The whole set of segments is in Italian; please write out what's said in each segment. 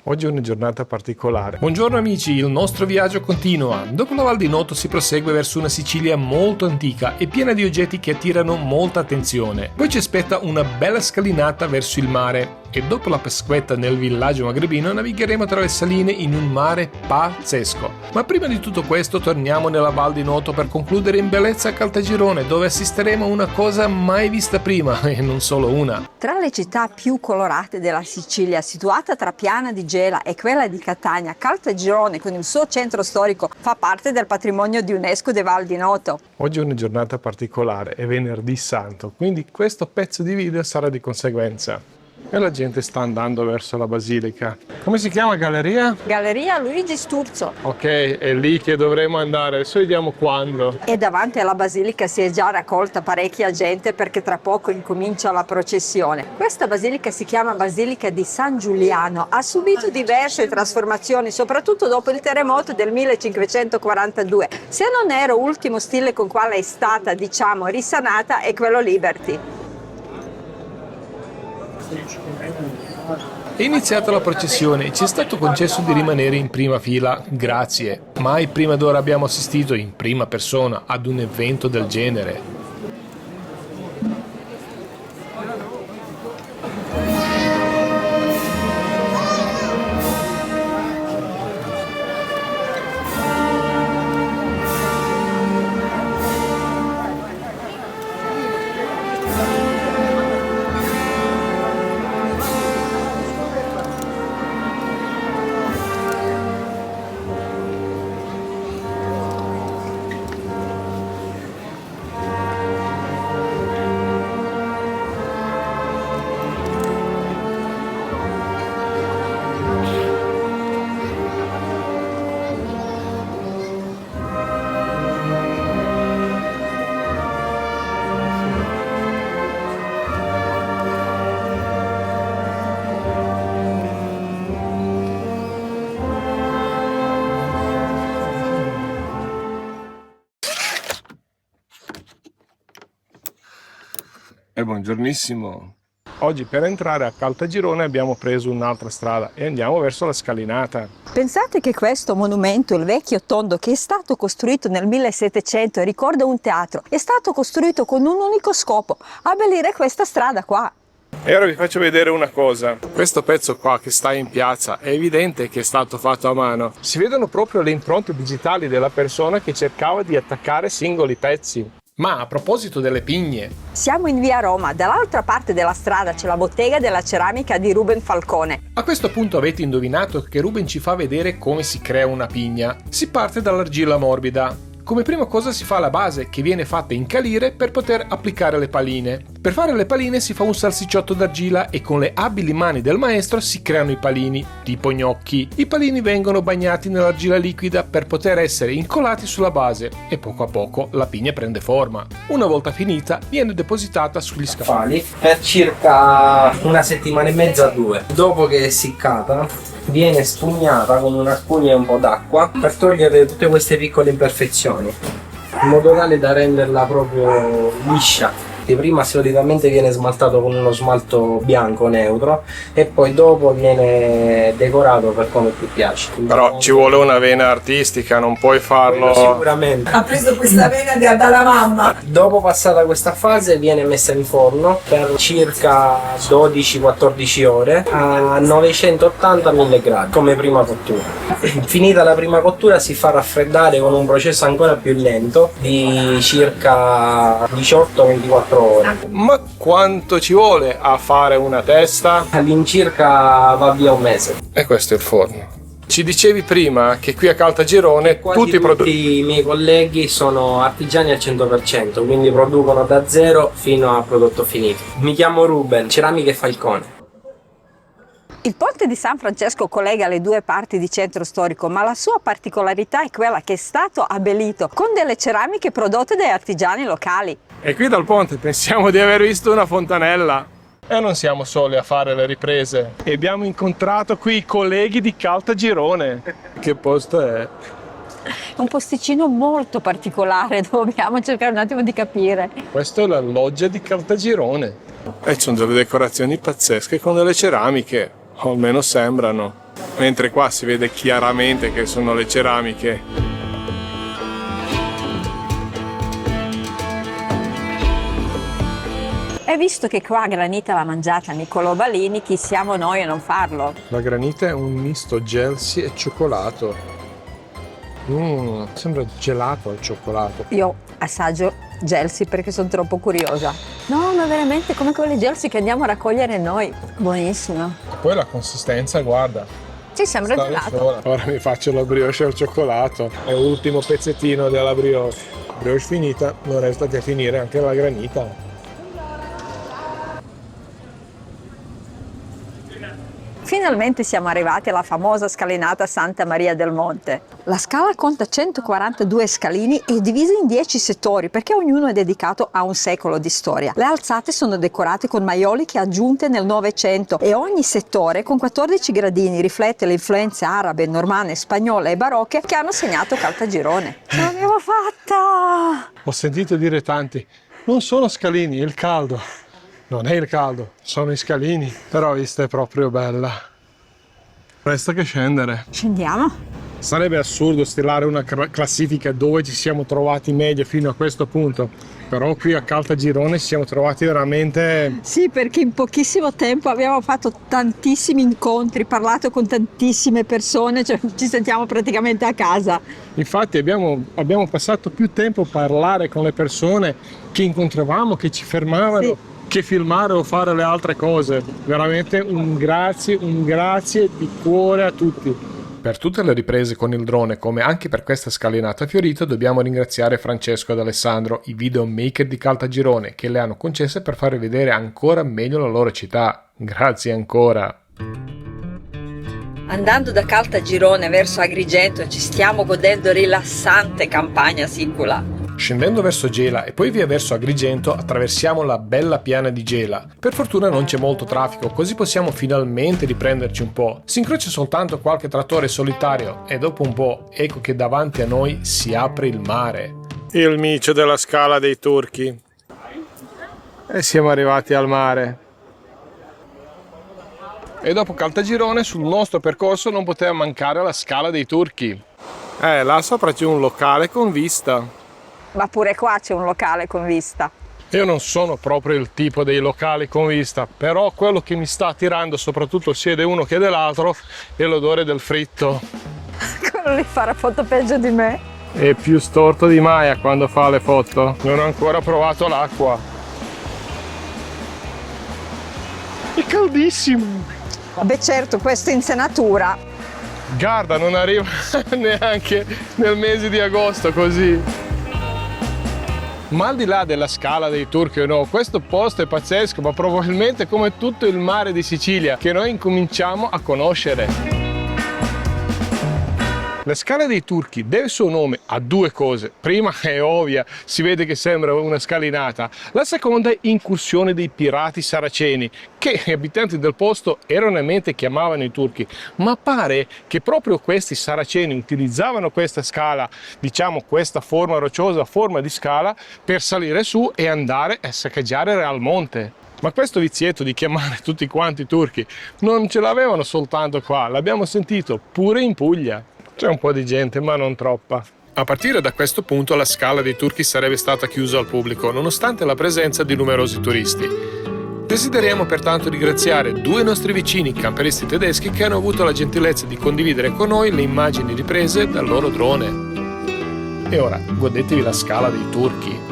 Oggi è una giornata particolare. Buongiorno amici, il nostro viaggio continua. Dopo la Val di Noto si prosegue verso una Sicilia molto antica e piena di oggetti che attirano molta attenzione. Poi ci aspetta una bella scalinata verso il mare e dopo la Pasquetta nel villaggio magrebino navigheremo tra le saline in un mare pazzesco. Ma prima di tutto questo torniamo nella Val di Noto per concludere in bellezza a Caltagirone, dove assisteremo a una cosa mai vista prima e non solo una. Tra le città più colorate della Sicilia, situata tra Piana di Gela e quella di Catania, Caltagirone con il suo centro storico fa parte del patrimonio di UNESCO de Val di Noto. Oggi è una giornata particolare, è venerdì santo, quindi questo pezzo di video sarà di conseguenza. E la gente sta andando verso la basilica. Come si chiama galleria? Galleria Luigi Sturzo. Ok, è lì che dovremo andare, adesso vediamo quando. E davanti alla basilica si è già raccolta parecchia gente perché tra poco incomincia la processione. Questa basilica si chiama Basilica di San Giuliano, ha subito diverse trasformazioni, soprattutto dopo il terremoto del 1542. Se non ero ultimo stile con quale è stata, risanata è quello Liberty. È iniziata la processione e ci è stato concesso di rimanere in prima fila, grazie. Mai prima d'ora abbiamo assistito in prima persona ad un evento del genere. Buongiornissimo. Oggi per entrare a Caltagirone abbiamo preso un'altra strada e andiamo verso la scalinata. Pensate che questo monumento, il vecchio tondo, che è stato costruito nel 1700 e ricorda un teatro, è stato costruito con un unico scopo: abbellire questa strada qua. E ora vi faccio vedere una cosa. Questo pezzo qua che sta in piazza è evidente che è stato fatto a mano. Si vedono proprio le impronte digitali della persona che cercava di attaccare singoli pezzi. Ma a proposito delle pigne, siamo in via Roma, dall'altra parte della strada c'è la bottega della ceramica di Ruben Falcone. A questo punto avete indovinato che Ruben ci fa vedere come si crea una pigna. Si parte dall'argilla morbida. Come prima cosa si fa la base, che viene fatta incalire per poter applicare le paline. Per fare le paline si fa un salsicciotto d'argilla e con le abili mani del maestro si creano i palini, tipo gnocchi. I palini vengono bagnati nell'argilla liquida per poter essere incollati sulla base e poco a poco la pigna prende forma. Una volta finita viene depositata sugli scaffali per circa una settimana e mezza a 2. Dopo che è essiccata viene spugnata con una spugna e un po' d'acqua per togliere tutte queste piccole imperfezioni, in modo tale da renderla proprio liscia. Prima solitamente viene smaltato con uno smalto bianco neutro e poi dopo viene decorato per come ti piace. Però ci vuole una vena artistica, non puoi farlo. Quello sicuramente. Ha preso questa vena dalla mamma. Dopo passata questa fase viene messa in forno per circa 12-14 ore a 980-1000 gradi come prima cottura. Finita la prima cottura si fa raffreddare con un processo ancora più lento di circa 18-24 ore. Ma quanto ci vuole a fare una testa? All'incirca va via un mese. E questo è il forno. Ci dicevi prima che qui a Caltagirone tutti i miei colleghi sono artigiani al 100%, quindi producono da zero fino a prodotto finito. Mi chiamo Ruben, Ceramiche Falcone. Il ponte di San Francesco collega le due parti di centro storico, ma la sua particolarità è quella che è stato abbellito con delle ceramiche prodotte dai artigiani locali. E qui dal ponte pensiamo di aver visto una fontanella. E non siamo soli a fare le riprese. E abbiamo incontrato qui i colleghi di Caltagirone. Che posto è? È un posticino molto particolare, dobbiamo cercare un attimo di capire. Questa è la loggia di Caltagirone. E ci sono delle decorazioni pazzesche con delle ceramiche, o almeno sembrano. mentre qua si vede chiaramente che sono le ceramiche. E visto che qua granita l'ha mangiata Niccolò Balini, chi siamo noi a non farlo? La granita è un misto gelsi e cioccolato. Sembra gelato al cioccolato. Io assaggio gelsi perché sono troppo curiosa. No, ma veramente come quelle gelsi che andiamo a raccogliere noi. Buonissimo. E poi la consistenza, guarda. Sì, sembra Sta gelato. sola. Ora mi faccio la brioche al cioccolato. È l'ultimo pezzettino della brioche. Brioche finita, non resta che finire anche la granita. Finalmente siamo arrivati alla famosa scalinata Santa Maria del Monte. La scala conta 142 scalini e è divisa in 10 settori perché ognuno è dedicato a un secolo di storia. Le alzate sono decorate con maioliche aggiunte nel Novecento e ogni settore con 14 gradini riflette le influenze arabe, normanne, spagnole e barocche che hanno segnato Caltagirone. Ce l'abbiamo fatta! Ho sentito dire tanti, non sono scalini, è il caldo. Non è il caldo, sono i scalini. Però vista è proprio bella. Resta che scendere. Scendiamo? Sarebbe assurdo stilare una classifica dove ci siamo trovati meglio fino a questo punto. Però qui a Caltagirone ci siamo trovati veramente... Sì, perché in pochissimo tempo abbiamo fatto tantissimi incontri, parlato con tantissime persone, cioè ci sentiamo praticamente a casa. Infatti abbiamo passato più tempo a parlare con le persone che incontravamo, che ci fermavano. Sì. Che filmare o fare le altre cose. Veramente un grazie di cuore a tutti. Per tutte le riprese con il drone, come anche per questa scalinata fiorita, dobbiamo ringraziare Francesco ed Alessandro, i videomaker di Caltagirone, che le hanno concesse per far vedere ancora meglio la loro città. Grazie ancora. Andando da Caltagirone verso Agrigento ci stiamo godendo rilassante campagna sicula. Scendendo verso Gela e poi via verso Agrigento attraversiamo la bella piana di Gela. Per fortuna non c'è molto traffico, così possiamo finalmente riprenderci un po'. Si incrocia soltanto qualche trattore solitario e dopo un po' ecco che davanti a noi si apre il mare. Il micio della Scala dei Turchi. E siamo arrivati al mare. E dopo Caltagirone sul nostro percorso non poteva mancare la Scala dei Turchi. Là sopra c'è un locale con vista. Ma pure qua c'è un locale con vista. Io non sono proprio il tipo dei locali con vista, però quello che mi sta attirando, soprattutto sia di uno che dell'altro, è l'odore del fritto. Quello lì farà foto peggio di me. È più storto di Maya quando fa le foto. Non ho ancora provato l'acqua. È caldissimo. Vabbè certo, questa insenatura. Guarda, non arriva neanche nel mese di agosto così. Ma al di là della Scala dei Turchi o no, questo posto è pazzesco, ma probabilmente come tutto il mare di Sicilia che noi incominciamo a conoscere. La Scala dei Turchi deve il suo nome a due cose. Prima è ovvia, si vede che sembra una scalinata. La seconda è incursione dei pirati saraceni, che gli abitanti del posto erroneamente chiamavano i turchi. Ma pare che proprio questi saraceni utilizzavano questa scala, diciamo questa forma rocciosa, a forma di scala, per salire su e andare a saccheggiare Real Monte. Ma questo vizietto di chiamare tutti quanti turchi non ce l'avevano soltanto qua, l'abbiamo sentito pure in Puglia. C'è un po' di gente, ma non troppa. A partire da questo punto la Scala dei Turchi sarebbe stata chiusa al pubblico, nonostante la presenza di numerosi turisti. Desideriamo pertanto ringraziare due nostri vicini camperisti tedeschi che hanno avuto la gentilezza di condividere con noi le immagini riprese dal loro drone. E ora, godetevi la Scala dei Turchi.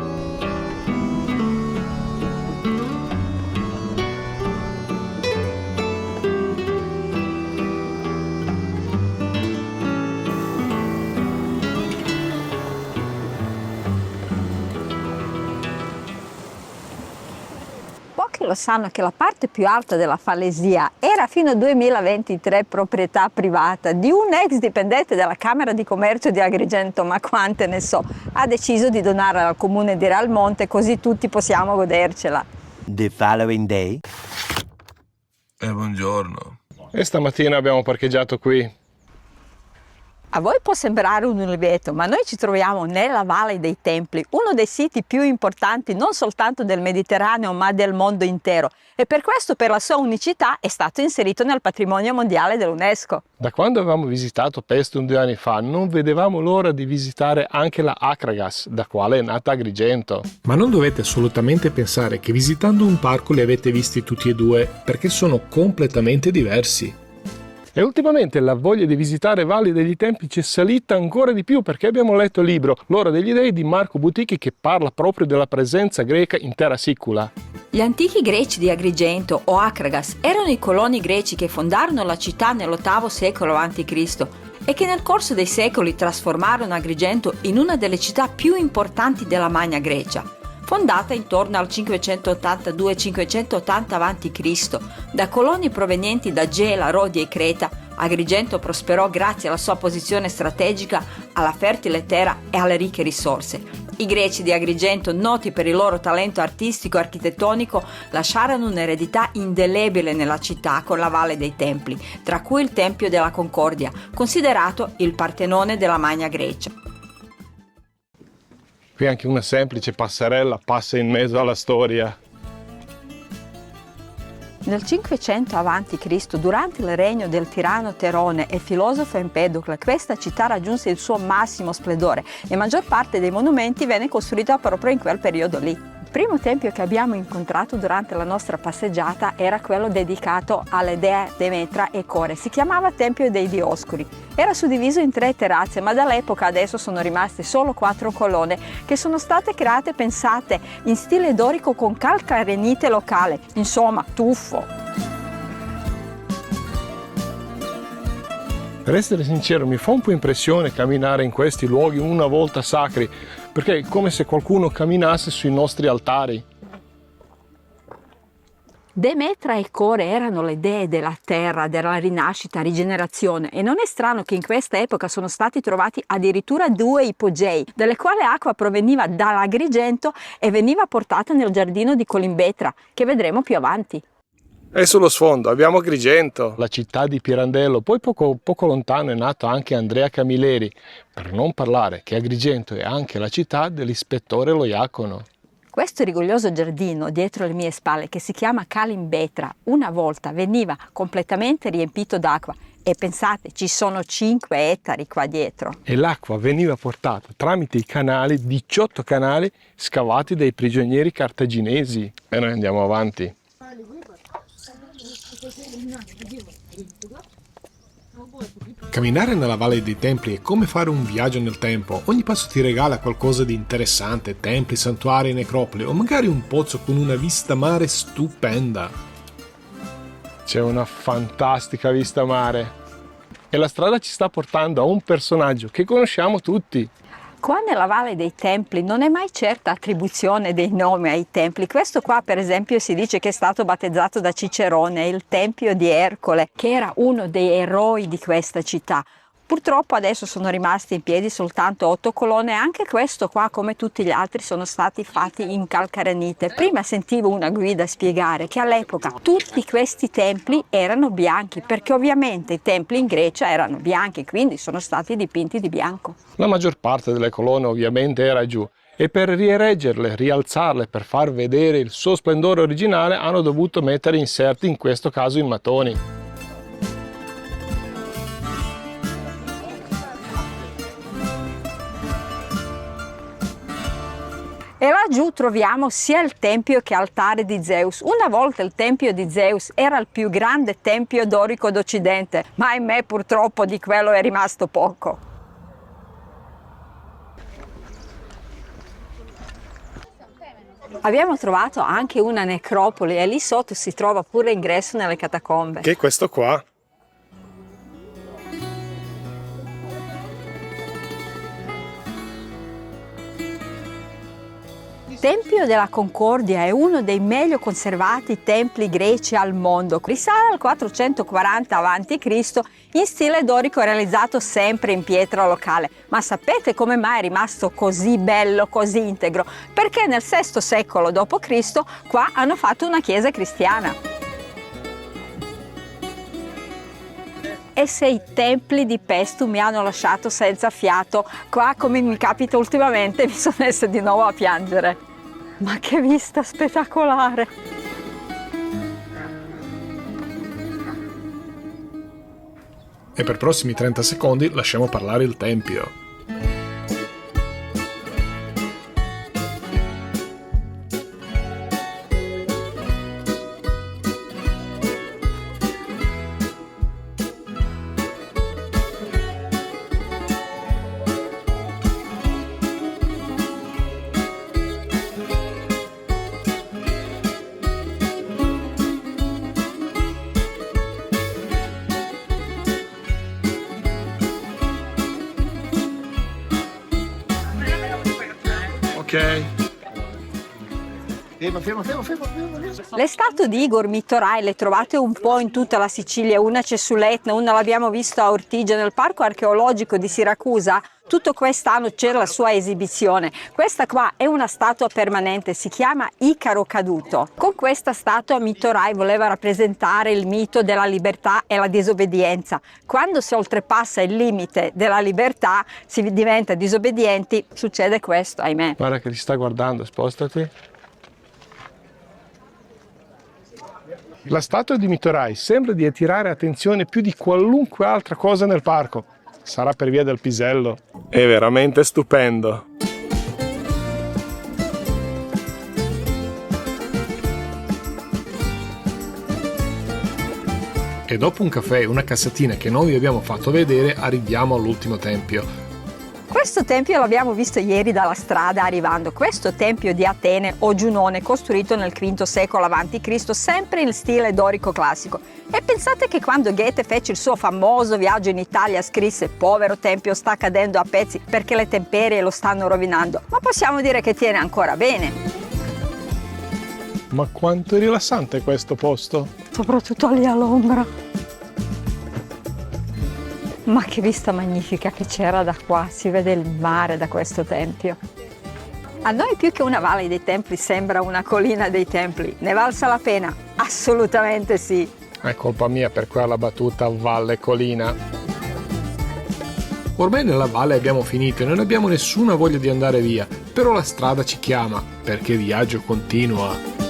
Pochi lo sanno che la parte più alta della Falesia era fino al 2023 proprietà privata di un ex dipendente della Camera di Commercio di Agrigento, ma quante ne so, ha deciso di donare al comune di Realmonte così tutti possiamo godercela. The following day. Buongiorno. E stamattina abbiamo parcheggiato qui. A voi può sembrare un oliveto, ma noi ci troviamo nella Valle dei Templi, uno dei siti più importanti non soltanto del Mediterraneo ma del mondo intero, e per questo, per la sua unicità, è stato inserito nel patrimonio mondiale dell'UNESCO. Da quando avevamo visitato Paestum 2 anni fa non vedevamo l'ora di visitare anche la Akragas, da quale è nata Agrigento. Ma non dovete assolutamente pensare che visitando un parco li avete visti tutti e due, perché sono completamente diversi. E ultimamente la voglia di visitare Valli degli Templi ci è salita ancora di più perché abbiamo letto il libro L'Ora degli Dei di Marco Buticchi, che parla proprio della presenza greca in Terra Sicula. Gli antichi greci di Agrigento o Akragas erano i coloni greci che fondarono la città nell'VIII secolo a.C. e che nel corso dei secoli trasformarono Agrigento in una delle città più importanti della Magna Grecia. Fondata intorno al 582-580 a.C. da coloni provenienti da Gela, Rodi e Creta, Agrigento prosperò grazie alla sua posizione strategica, alla fertile terra e alle ricche risorse. I greci di Agrigento, noti per il loro talento artistico e architettonico, lasciarono un'eredità indelebile nella città con la Valle dei Templi, tra cui il Tempio della Concordia, considerato il Partenone della Magna Grecia. Qui anche una semplice passerella passa in mezzo alla storia. Nel 500 a.C., durante il regno del tiranno Terone e filosofo Empedocle, questa città raggiunse il suo massimo splendore e maggior parte dei monumenti venne costruita proprio in quel periodo lì. Il primo tempio che abbiamo incontrato durante la nostra passeggiata era quello dedicato alle dee Demetra e Core. Si chiamava Tempio dei Dioscuri. Era suddiviso in 3 terrazze, ma dall'epoca adesso sono rimaste solo 4 colonne che sono state create, pensate, in stile dorico con calcarenite locale. Insomma, tuffo. Per essere sincero, mi fa un po' impressione camminare in questi luoghi una volta sacri, perché è come se qualcuno camminasse sui nostri altari. Demetra e Core erano le dee della terra, della rinascita, rigenerazione, e non è strano che in questa epoca sono stati trovati addirittura 2 ipogei, dalle quali acqua proveniva dall'Agrigento e veniva portata nel giardino di Colimbetra, che vedremo più avanti. E sullo sfondo abbiamo Agrigento, la città di Pirandello, poi poco lontano è nato anche Andrea Camilleri, per non parlare che Agrigento è anche la città dell'ispettore Lo Iacono. Questo rigoglioso giardino dietro le mie spalle, che si chiama Calimbetra, una volta veniva completamente riempito d'acqua e pensate, ci sono 5 ettari qua dietro. E l'acqua veniva portata tramite i canali, 18 canali scavati dai prigionieri cartaginesi. E noi andiamo avanti. Camminare nella Valle dei Templi è come fare un viaggio nel tempo. Ogni passo ti regala qualcosa di interessante, templi, santuari, necropoli o magari un pozzo con una vista mare stupenda. C'è una fantastica vista mare e la strada ci sta portando a un personaggio che conosciamo tutti. Qua nella Valle dei Templi non è mai certa attribuzione dei nomi ai templi. Questo qua, per esempio, si dice che è stato battezzato da Cicerone, il Tempio di Ercole, che era uno dei eroi di questa città. Purtroppo adesso sono rimaste in piedi soltanto 8 colonne, anche questo qua, come tutti gli altri, sono stati fatti in calcarenite. Prima sentivo una guida spiegare che all'epoca tutti questi templi erano bianchi, perché ovviamente i templi in Grecia erano bianchi, quindi sono stati dipinti di bianco. La maggior parte delle colonne ovviamente era giù e per riereggerle, rialzarle, per far vedere il suo splendore originale hanno dovuto mettere inserti, in questo caso in mattoni. E laggiù troviamo sia il tempio che altare di Zeus. Una volta il tempio di Zeus era il più grande tempio dorico d'Occidente, ma ahimè purtroppo di quello è rimasto poco. Abbiamo trovato anche una necropoli e lì sotto si trova pure l'ingresso nelle catacombe. Che è questo qua? Il Tempio della Concordia è uno dei meglio conservati templi greci al mondo. Risale al 440 a.C. in stile dorico, realizzato sempre in pietra locale. Ma sapete come mai è rimasto così bello, così integro? Perché nel VI secolo d.C. qua hanno fatto una chiesa cristiana. E E se i templi di Pestu mi hanno lasciato senza fiato, qua come mi capita ultimamente mi sono messa di nuovo a piangere. Ma che vista spettacolare! E per prossimi 30 secondi lasciamo parlare il tempio. Ok. Fermo. Le statue di Igor Mittorai le trovate un po' in tutta la Sicilia, una c'è sull'Etna, una l'abbiamo vista a Ortigia, nel parco archeologico di Siracusa. Tutto quest'anno c'era la sua esibizione. Questa qua è una statua permanente, si chiama Icaro caduto. Con questa statua Mittorai voleva rappresentare il mito della libertà e la disobbedienza. Quando si oltrepassa il limite della libertà, si diventa disobbedienti, succede questo, ahimè. Guarda che ti sta guardando, spostati. La statua di Mittorai sembra di attirare attenzione più di qualunque altra cosa nel parco. Sarà per via del pisello. È veramente stupendo. E dopo un caffè e una cassatina che noi vi abbiamo fatto vedere, arriviamo all'ultimo tempio. Questo tempio l'abbiamo visto ieri dalla strada arrivando. Questo tempio di Atene o Giunone, costruito nel V secolo a.C., sempre in stile dorico classico. E pensate che quando Goethe fece il suo famoso viaggio in Italia scrisse: povero tempio sta cadendo a pezzi perché le temperie lo stanno rovinando. Ma possiamo dire che tiene ancora bene. Ma quanto è rilassante questo posto! Soprattutto lì all'ombra. Ma che vista magnifica che c'era da qua, si vede il mare da questo tempio. A noi più che una valle dei templi sembra una collina dei templi. Ne valsa la pena? Assolutamente sì. È colpa mia per quella battuta valle collina. Ormai nella valle abbiamo finito e non abbiamo nessuna voglia di andare via, però la strada ci chiama, perché il viaggio continua.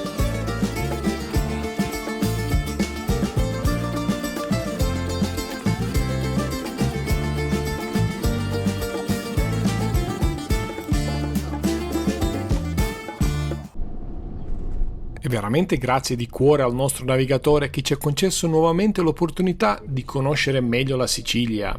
E veramente grazie di cuore al nostro navigatore che ci ha concesso nuovamente l'opportunità di conoscere meglio la Sicilia.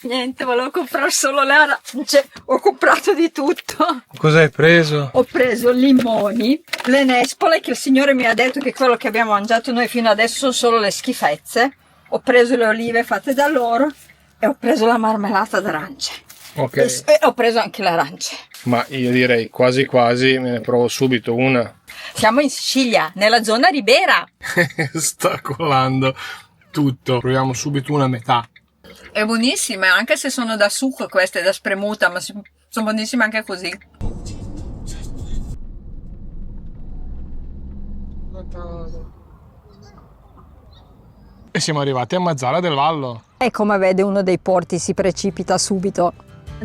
Niente, volevo comprare solo le arance, ho comprato di tutto. Cosa hai preso? Ho preso limoni, le nespole, che il signore mi ha detto che quello che abbiamo mangiato noi fino adesso sono solo le schifezze. Ho preso le olive fatte da loro e ho preso la marmellata d'arance. Ok. E ho preso anche le arance. Ma io direi quasi quasi me ne provo subito una. Siamo in Sicilia, nella zona ribera. Sta colando tutto. Proviamo subito una metà. È buonissime, anche se sono da succo queste, da spremuta, ma sono buonissime anche così. E siamo arrivati a Mazara del Vallo. E come vede uno dei porti si precipita subito.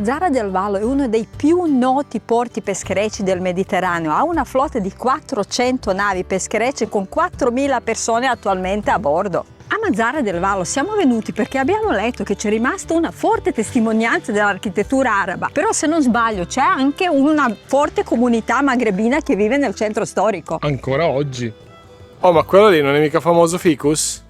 Zara del Vallo è uno dei più noti porti pescherecci del Mediterraneo. Ha una flotta di 400 navi pescherecce con 4.000 persone attualmente a bordo. A Mazara del Vallo siamo venuti perché abbiamo letto che c'è rimasta una forte testimonianza dell'architettura araba. Però se non sbaglio c'è anche una forte comunità magrebina che vive nel centro storico. Ancora oggi. Oh, ma quello lì non è mica famoso ficus?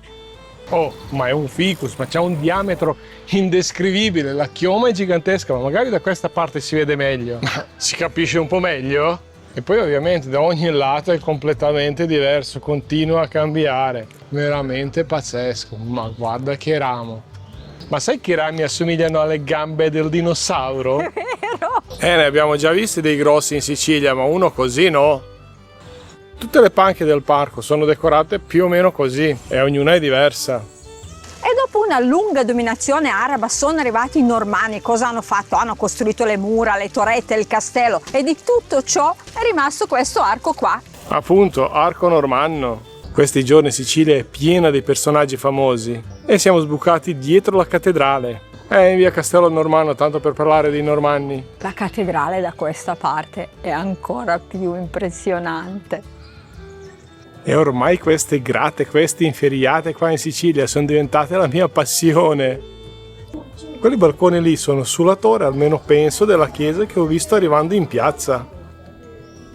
Oh, ma è un ficus, ma c'ha un diametro indescrivibile, la chioma è gigantesca, ma magari da questa parte si vede meglio. Si capisce un po' meglio? E poi ovviamente da ogni lato è completamente diverso, continua a cambiare. Veramente pazzesco, ma guarda che ramo. Ma sai che i rami assomigliano alle gambe del dinosauro? È vero! Ne abbiamo già visti dei grossi in Sicilia, ma uno così no. Tutte le panche del parco sono decorate più o meno così e ognuna è diversa. E dopo una lunga dominazione araba sono arrivati i normanni. Cosa hanno fatto? Hanno costruito le mura, le torrette, il castello, e di tutto ciò è rimasto questo arco qua. Appunto, arco normanno. Questi giorni Sicilia è piena di personaggi famosi e siamo sbucati dietro la cattedrale. In via Castello Normanno, tanto per parlare dei normanni. La cattedrale da questa parte è ancora più impressionante. E ormai queste grate, queste inferriate qua in Sicilia sono diventate la mia passione. Quelli balconi lì sono sulla torre, almeno penso, della chiesa che ho visto arrivando in piazza.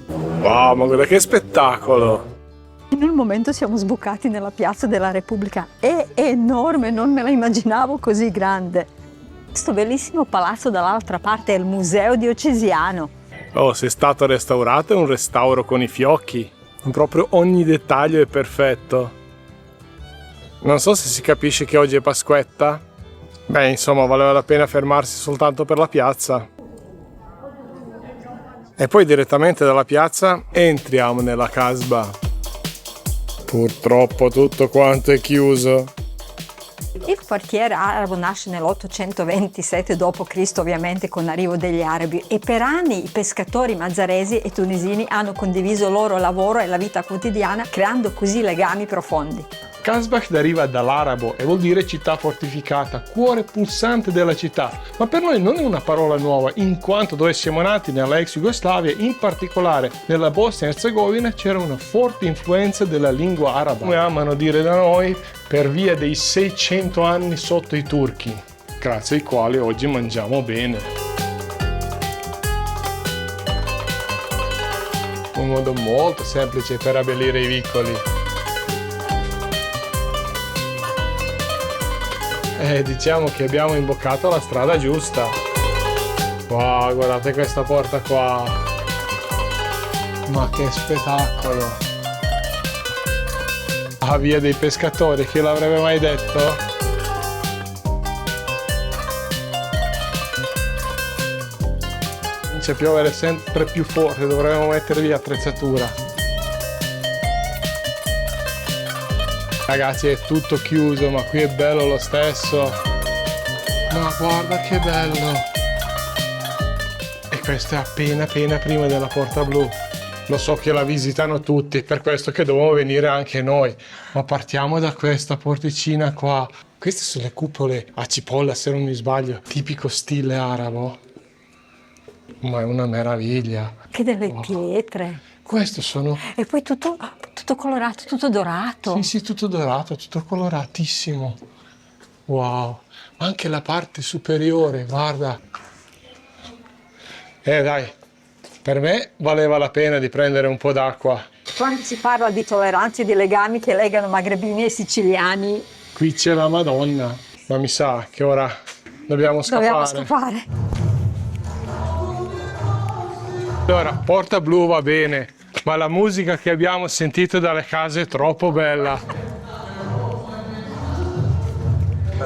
Wow, ma guarda che spettacolo! In un momento siamo sbucati nella piazza della Repubblica. È enorme, non me la immaginavo così grande. Questo bellissimo palazzo dall'altra parte è il Museo Diocesiano. Oh, se è stato restaurato è un restauro con i fiocchi. Proprio ogni dettaglio è perfetto. Non so se si capisce che oggi è Pasquetta. Beh, insomma, valeva la pena fermarsi soltanto per la piazza. E poi direttamente dalla piazza entriamo nella casba. Purtroppo tutto quanto è chiuso. Il quartiere arabo nasce nell'827 d.C. ovviamente con l'arrivo degli arabi, e per anni i pescatori mazzaresi e tunisini hanno condiviso il loro lavoro e la vita quotidiana, creando così legami profondi. Kasbah deriva dall'arabo e vuol dire città fortificata, cuore pulsante della città, ma per noi non è una parola nuova, in quanto dove siamo nati nella ex Jugoslavia, in particolare nella Bosnia e Erzegovina, c'era una forte influenza della lingua araba, come amano dire da noi, per via dei 600 anni sotto i turchi, grazie ai quali oggi mangiamo bene. Un modo molto semplice per abbellire i vicoli. Diciamo che abbiamo imboccato la strada giusta. Wow, guardate questa porta qua. Ma che spettacolo. La via dei pescatori, chi l'avrebbe mai detto? Comincia a piovere sempre più forte, dovremmo mettere via attrezzatura. Ragazzi, è tutto chiuso, ma qui è bello lo stesso. Ma guarda che bello! E questo è appena prima della Porta Blu. Lo so che la visitano tutti, per questo che dobbiamo venire anche noi. Ma partiamo da questa porticina qua. Queste sono le cupole a cipolla, se non mi sbaglio, tipico stile arabo. Ma è una meraviglia. Che delle pietre. Questo sono... E poi tutto colorato, tutto dorato. Sì, tutto dorato, tutto coloratissimo. Wow. Ma anche la parte superiore, guarda. Dai, per me valeva la pena di prendere un po' d'acqua. Quando si parla di tolleranza e di legami che legano magrebini e siciliani... Qui c'è la Madonna, ma mi sa che ora dobbiamo scappare. Allora, Porta Blu va bene, ma la musica che abbiamo sentito dalle case è troppo bella.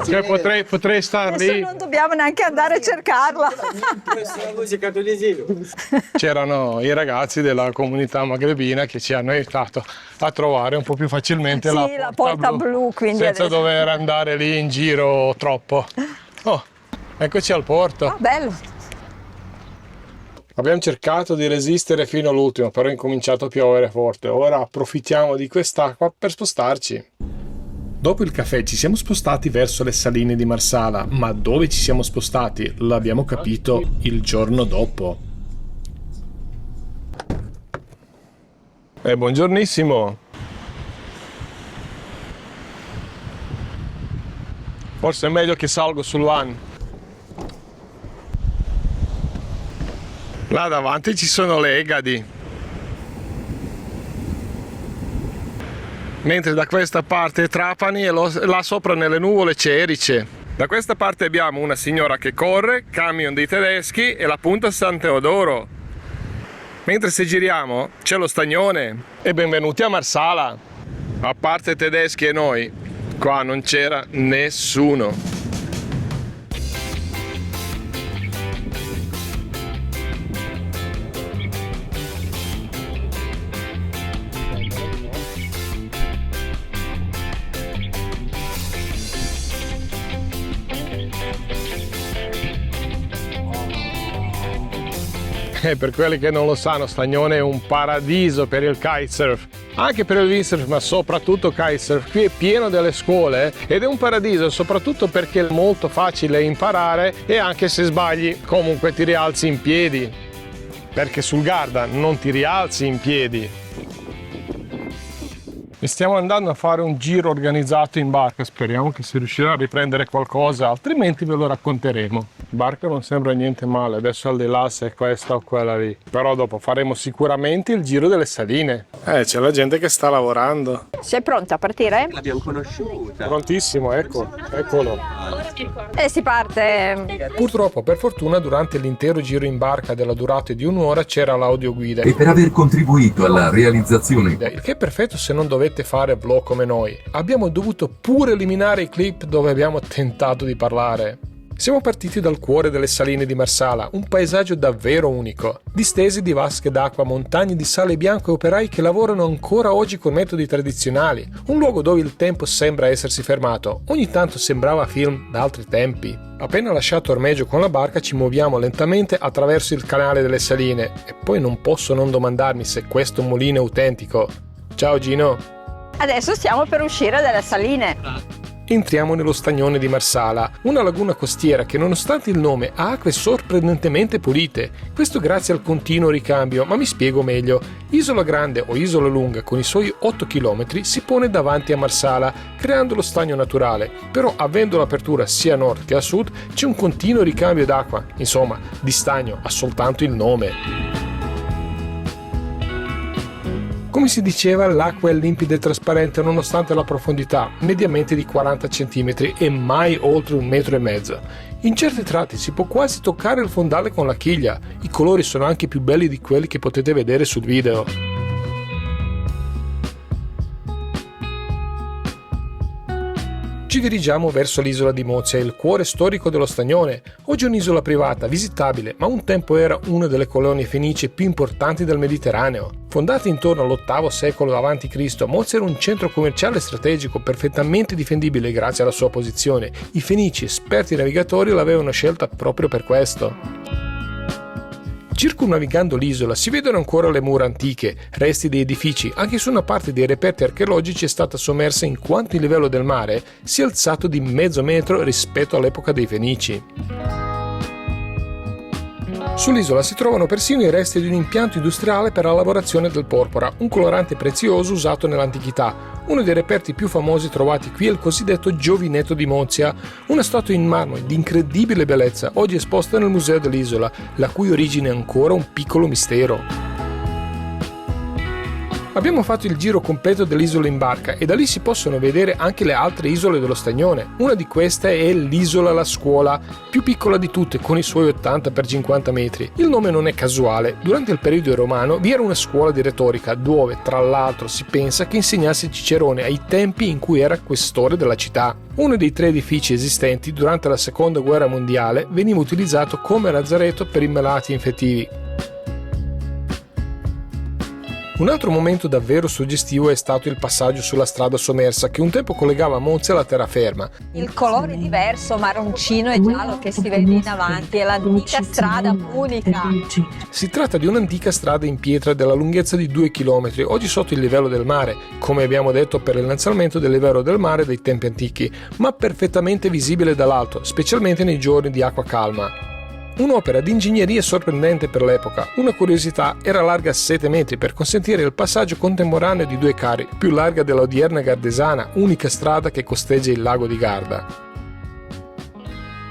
Cioè, potrei star Adesso lì. non dobbiamo neanche andare a cercarla. C'erano i ragazzi della comunità magrebina che ci hanno aiutato a trovare un po' più facilmente la Porta Blu, quindi senza adesso... dover andare lì in giro troppo. Oh, eccoci al porto. Ah, bello. Abbiamo cercato di resistere fino all'ultimo, però è incominciato a piovere forte. Ora approfittiamo di quest'acqua per spostarci. Dopo il caffè ci siamo spostati verso le saline di Marsala, ma dove ci siamo spostati l'abbiamo capito il giorno dopo. Buongiornissimo. Forse è meglio che salgo sull'AN. Là davanti ci sono le Egadi. Mentre da questa parte Trapani e là sopra nelle nuvole c'è Erice. Da questa parte abbiamo una signora che corre, camion dei tedeschi e la punta San Teodoro. Mentre se giriamo c'è lo Stagnone. E benvenuti a Marsala. A parte tedeschi e noi, qua non c'era nessuno. E per quelli che non lo sanno, Stagnone è un paradiso per il kitesurf, anche per il windsurf, ma soprattutto kitesurf. Qui è pieno delle scuole ed è un paradiso soprattutto perché è molto facile imparare e anche se sbagli comunque ti rialzi in piedi, perché sul Garda non ti rialzi in piedi. E stiamo andando a fare un giro organizzato in barca, speriamo che si riuscirà a riprendere qualcosa, altrimenti ve lo racconteremo. In barca non sembra niente male, adesso al di là se è questa o quella lì, però dopo faremo sicuramente il giro delle saline. C'è la gente che sta lavorando. Sei pronta a partire? L'abbiamo conosciuta. Prontissimo, eccolo. E si parte. Purtroppo, per fortuna, durante l'intero giro in barca della durata di un'ora c'era l'audioguida. E per aver contribuito alla realizzazione, Il che è perfetto se non dovete fare vlog come noi. Abbiamo dovuto pure eliminare i clip dove abbiamo tentato di parlare. Siamo partiti dal cuore delle saline di Marsala, un paesaggio davvero unico. Distesi di vasche d'acqua, montagne di sale bianco e operai che lavorano ancora oggi con metodi tradizionali. Un luogo dove il tempo sembra essersi fermato. Ogni tanto sembrava film da altri tempi. Appena lasciato Ormeggio con la barca ci muoviamo lentamente attraverso il canale delle saline. E poi non posso non domandarmi se questo mulino è autentico. Ciao Gino! Adesso stiamo per uscire dalle saline. Entriamo nello Stagnone di Marsala, una laguna costiera che nonostante il nome ha acque sorprendentemente pulite. Questo grazie al continuo ricambio, ma mi spiego meglio. Isola Grande o Isola Lunga con i suoi 8 km si pone davanti a Marsala, creando lo stagno naturale. Però avendo l'apertura sia a nord che a sud c'è un continuo ricambio d'acqua. Insomma, di stagno ha soltanto il nome. Come si diceva, l'acqua è limpida e trasparente nonostante la profondità, mediamente di 40 cm e mai oltre 1,5 m. In certi tratti si può quasi toccare il fondale con la chiglia. I colori sono anche più belli di quelli che potete vedere sul video. Ci dirigiamo verso l'isola di Mozia, il cuore storico dello Stagnone. Oggi è un'isola privata, visitabile, ma un tempo era una delle colonie fenicie più importanti del Mediterraneo. Fondata intorno all'VIII secolo a.C., Mozia era un centro commerciale strategico perfettamente difendibile grazie alla sua posizione. I fenici, esperti navigatori, l'avevano scelta proprio per questo. Circumnavigando l'isola si vedono ancora le mura antiche, resti di edifici, anche se una parte dei reperti archeologici è stata sommersa in quanto il livello del mare si è alzato di mezzo metro rispetto all'epoca dei Fenici. Sull'isola si trovano persino i resti di un impianto industriale per la lavorazione del porpora, un colorante prezioso usato nell'antichità. Uno dei reperti più famosi trovati qui è il cosiddetto Giovinetto di Mozia, una statua in marmo di incredibile bellezza, oggi esposta nel museo dell'isola, la cui origine è ancora un piccolo mistero. Abbiamo fatto il giro completo dell'isola in barca e da lì si possono vedere anche le altre isole dello Stagnone. Una di queste è l'isola La Scuola, più piccola di tutte con i suoi 80 x 50 metri. Il nome non è casuale, durante il periodo romano vi era una scuola di retorica dove tra l'altro si pensa che insegnasse Cicerone ai tempi in cui era questore della città. Uno dei 3 edifici esistenti durante la seconda guerra mondiale veniva utilizzato come lazzaretto per i malati infettivi. Un altro momento davvero suggestivo è stato il passaggio sulla strada sommersa che un tempo collegava Monza alla terraferma. Il colore diverso, marroncino e giallo che si vede in avanti, è l'antica strada punica. Si tratta di un'antica strada in pietra della lunghezza di 2 km, oggi sotto il livello del mare, come abbiamo detto per l'innalzamento del livello del mare dei tempi antichi, ma perfettamente visibile dall'alto, specialmente nei giorni di acqua calma. Un'opera di ingegneria sorprendente per l'epoca. Una curiosità, era larga 7 metri per consentire il passaggio contemporaneo di 2 carri, più larga dell'odierna Gardesana, unica strada che costeggia il lago di Garda.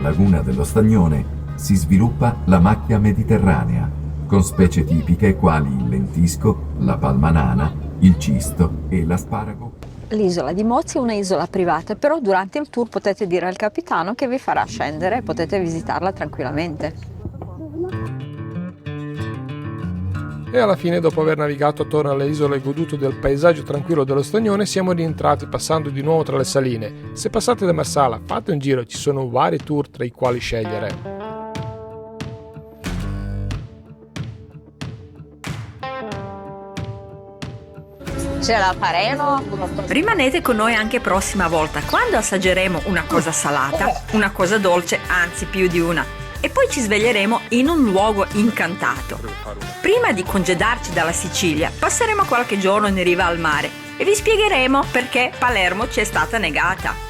Laguna dello Stagnone, si sviluppa la macchia mediterranea, con specie tipiche quali il lentisco, la palmanana, il cisto e l'asparago. L'isola di Mozia è una isola privata, però durante il tour potete dire al capitano che vi farà scendere e potete visitarla tranquillamente. E alla fine, dopo aver navigato attorno alle isole e goduto del paesaggio tranquillo dello Stagnone, siamo rientrati passando di nuovo tra le saline. Se passate da Marsala, fate un giro, ci sono vari tour tra i quali scegliere. Ce la faremo? Rimanete con noi anche prossima volta, quando assaggeremo una cosa salata, una cosa dolce, anzi più di una. e poi ci sveglieremo in un luogo incantato. Prima di congedarci dalla Sicilia, passeremo qualche giorno in riva al mare e vi spiegheremo perché Palermo ci è stata negata.